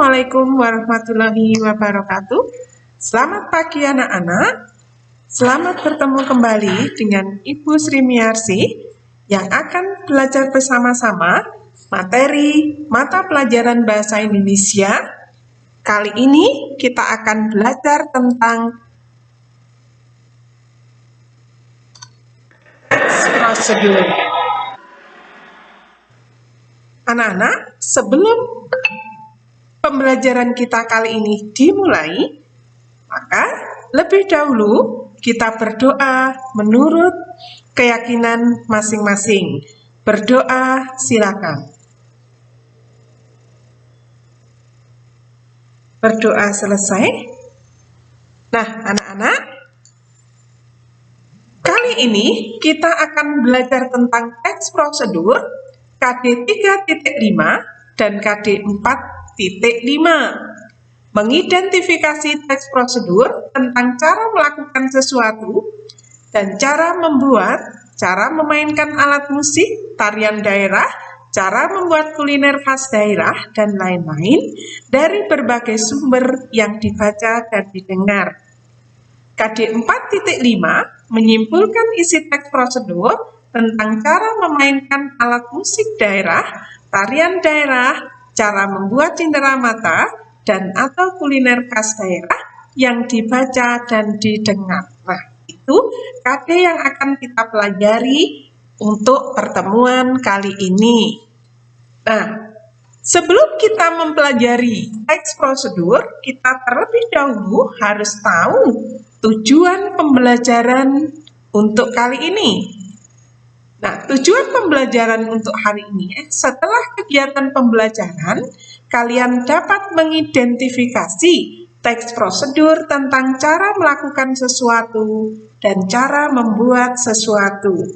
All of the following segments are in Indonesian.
Assalamualaikum warahmatullahi wabarakatuh. Selamat pagi anak-anak. Selamat bertemu kembali dengan Ibu Sri Miarsi yang akan belajar bersama-sama materi mata pelajaran bahasa Indonesia. Kali ini kita akan belajar tentang teks prosedur. Anak-anak, sebelum pembelajaran kita kali ini dimulai, maka lebih dahulu kita berdoa menurut keyakinan masing-masing. Berdoa silakan. Berdoa selesai. Nah, anak-anak, kali ini kita akan belajar tentang teks prosedur KD 3.5 dan KD 4.5. Mengidentifikasi teks prosedur tentang cara melakukan sesuatu dan cara membuat, cara memainkan alat musik, tarian daerah, cara membuat kuliner khas daerah, dan lain-lain dari berbagai sumber yang dibaca dan didengar. KD 4.5 menyimpulkan isi teks prosedur tentang cara memainkan alat musik daerah, tarian daerah, cara membuat cindera mata, dan atau kuliner khas daerah yang dibaca dan didengar. Nah, itu KD yang akan kita pelajari untuk pertemuan kali ini. Nah, sebelum kita mempelajari teks prosedur, kita terlebih dahulu harus tahu tujuan pembelajaran untuk kali ini. Nah, tujuan pembelajaran untuk hari ini, setelah kegiatan pembelajaran, kalian dapat mengidentifikasi teks prosedur tentang cara melakukan sesuatu dan cara membuat sesuatu.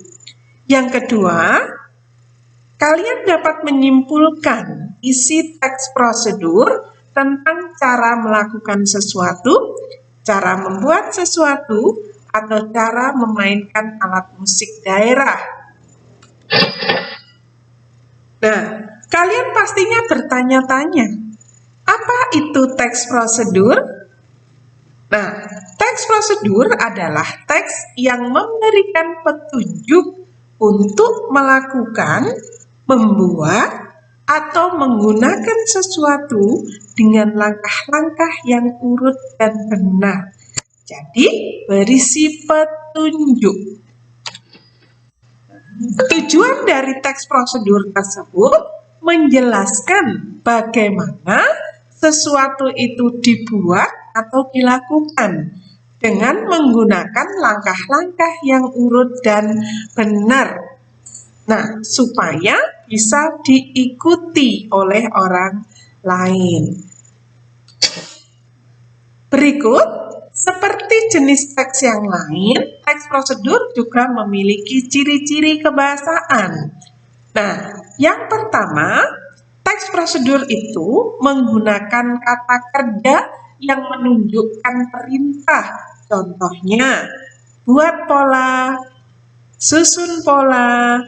Yang kedua, kalian dapat menyimpulkan isi teks prosedur tentang cara melakukan sesuatu, cara membuat sesuatu, atau cara memainkan alat musik daerah. Nah, kalian pastinya bertanya-tanya, apa itu teks prosedur? Nah, teks prosedur adalah teks yang memberikan petunjuk untuk melakukan, membuat, atau menggunakan sesuatu dengan langkah-langkah yang urut dan benar. Jadi, berisi petunjuk. Tujuan dari teks prosedur tersebut menjelaskan bagaimana sesuatu itu dibuat atau dilakukan dengan menggunakan langkah-langkah yang urut dan benar. Nah, supaya bisa diikuti oleh orang lain. Berikut, seperti jenis teks yang lain, teks prosedur juga memiliki ciri-ciri kebahasaan. Nah, yang pertama, teks prosedur itu menggunakan kata kerja yang menunjukkan perintah. Contohnya, buat pola, susun pola,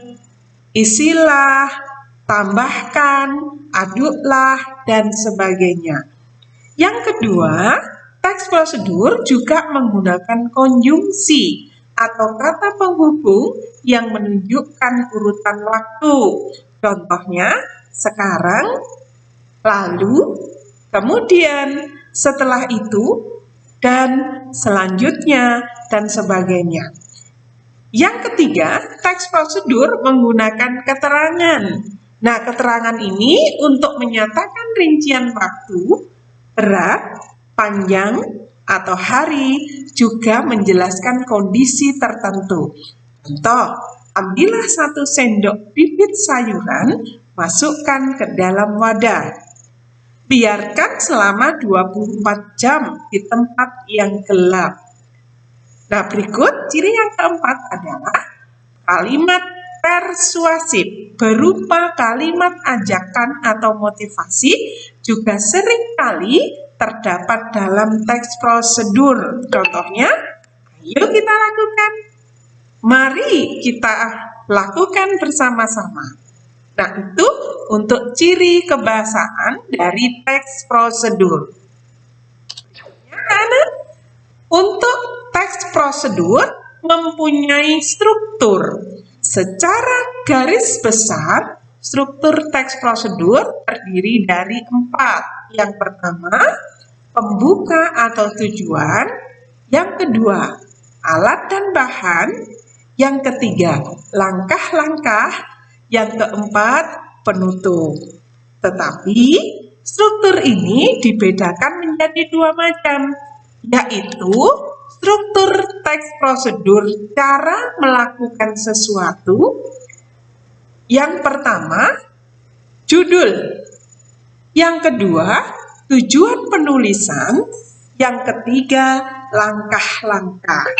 isilah, tambahkan, aduklah, dan sebagainya. Yang kedua, teks prosedur juga menggunakan konjungsi atau kata penghubung yang menunjukkan urutan waktu. Contohnya, sekarang, lalu, kemudian, setelah itu, dan selanjutnya, dan sebagainya. Yang ketiga, teks prosedur menggunakan keterangan. Nah, keterangan ini untuk menyatakan rincian waktu, berat, panjang, atau hari, juga menjelaskan kondisi tertentu. Contoh, ambillah 1 sendok bibit sayuran, masukkan ke dalam wadah. Biarkan selama 24 jam di tempat yang gelap. Nah, berikut ciri yang keempat adalah kalimat persuasif berupa kalimat ajakan atau motivasi juga seringkali terdapat dalam teks prosedur. Contohnya, ayo kita lakukan. Mari kita lakukan bersama-sama. Nah, itu untuk ciri kebahasaan dari teks prosedur. Karena untuk teks prosedur mempunyai struktur. Secara garis besar, struktur teks prosedur terdiri dari 4. Yang pertama, pembuka atau tujuan. Yang kedua, alat dan bahan. Yang ketiga, langkah-langkah. Yang keempat, penutup. Tetapi, struktur ini dibedakan menjadi 2 macam, yaitu struktur teks prosedur cara melakukan sesuatu. Yang pertama, judul. Yang kedua, tujuan penulisan. Yang ketiga, langkah-langkah.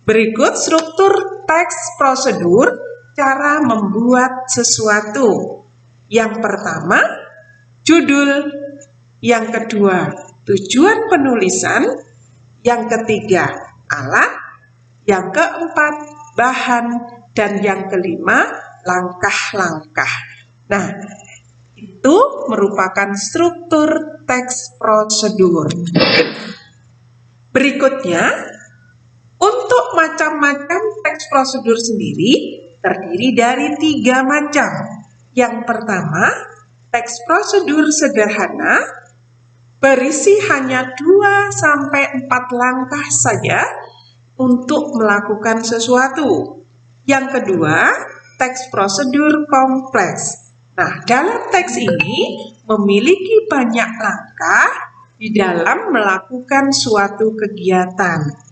Berikut struktur teks prosedur cara membuat sesuatu. Yang pertama, judul. Yang kedua, tujuan penulisan. Yang ketiga, alat. Yang keempat, bahan. Dan yang kelima, langkah-langkah. Nah, itu merupakan struktur teks prosedur. Berikutnya, untuk macam-macam teks prosedur sendiri terdiri dari 3 macam. Yang pertama, teks prosedur sederhana berisi hanya 2-4 langkah saja untuk melakukan sesuatu. Yang kedua, teks prosedur kompleks. Nah, dalam teks ini memiliki banyak langkah di dalam melakukan suatu kegiatan.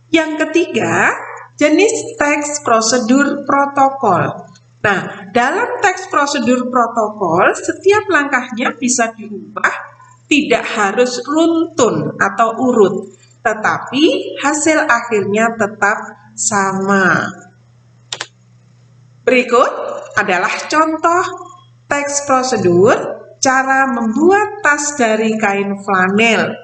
Yang ketiga, jenis teks prosedur protokol. Nah, dalam teks prosedur protokol, setiap langkahnya bisa diubah, tidak harus runtun atau urut, tetapi hasil akhirnya tetap sama. Berikut adalah contoh teks prosedur cara membuat tas dari kain flanel.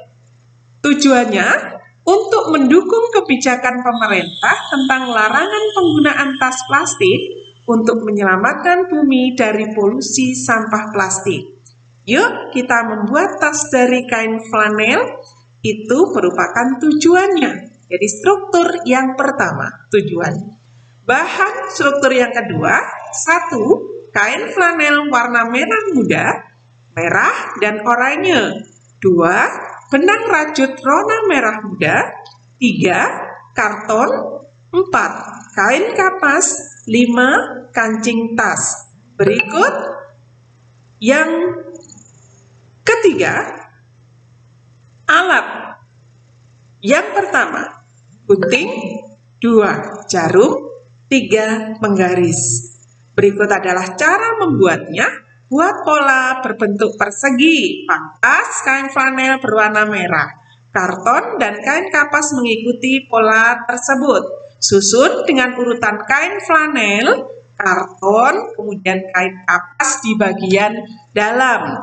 Tujuannya untuk mendukung kebijakan pemerintah tentang larangan penggunaan tas plastik untuk menyelamatkan bumi dari polusi sampah plastik. Yuk kita membuat tas dari kain flanel. Itu merupakan tujuannya. Jadi struktur yang pertama, tujuan. Bahan struktur yang kedua, 1. Kain flanel warna merah muda, merah dan oranye. 2. Benang rajut warna merah muda. 3. Karton. 4. Kain kapas. 5. Kancing tas. Berikut yang ketiga, alat. Yang pertama, gunting. 2. Jarum. 3. Penggaris. Berikut adalah cara membuatnya. Buat pola berbentuk persegi, pangkas kain flanel berwarna merah. Karton dan kain kapas mengikuti pola tersebut. Susun dengan urutan kain flanel, karton, kemudian kain kapas di bagian dalam.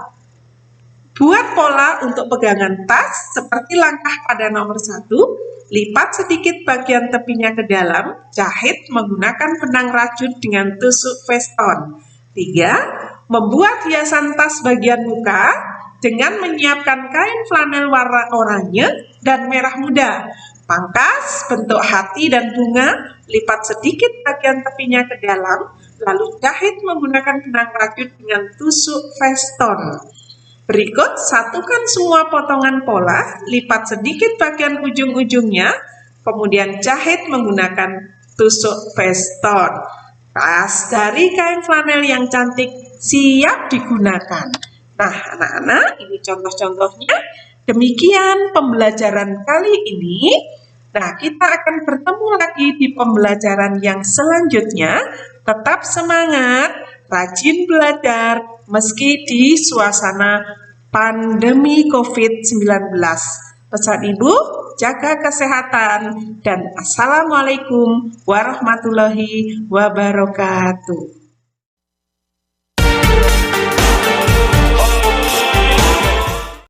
Buat pola untuk pegangan tas seperti langkah pada nomor 1. Lipat sedikit bagian tepinya ke dalam, jahit menggunakan benang rajut dengan tusuk veston. 3. Membuat hiasan tas bagian muka dengan menyiapkan kain flanel warna oranye dan merah muda. Pangkas bentuk hati dan bunga, lipat sedikit bagian tepinya ke dalam, lalu jahit menggunakan benang rajut dengan tusuk veston. Berikut, satukan semua potongan pola, lipat sedikit bagian ujung-ujungnya, kemudian jahit menggunakan tusuk veston. Tas dari kain flanel yang cantik siap digunakan. Nah, anak-anak, ini contoh-contohnya. Demikian pembelajaran kali ini. Nah, kita akan bertemu lagi di pembelajaran yang selanjutnya. Tetap semangat, rajin belajar, meski di suasana pandemi COVID-19. Pesan Ibu, jaga kesehatan, dan Assalamualaikum warahmatullahi wabarakatuh.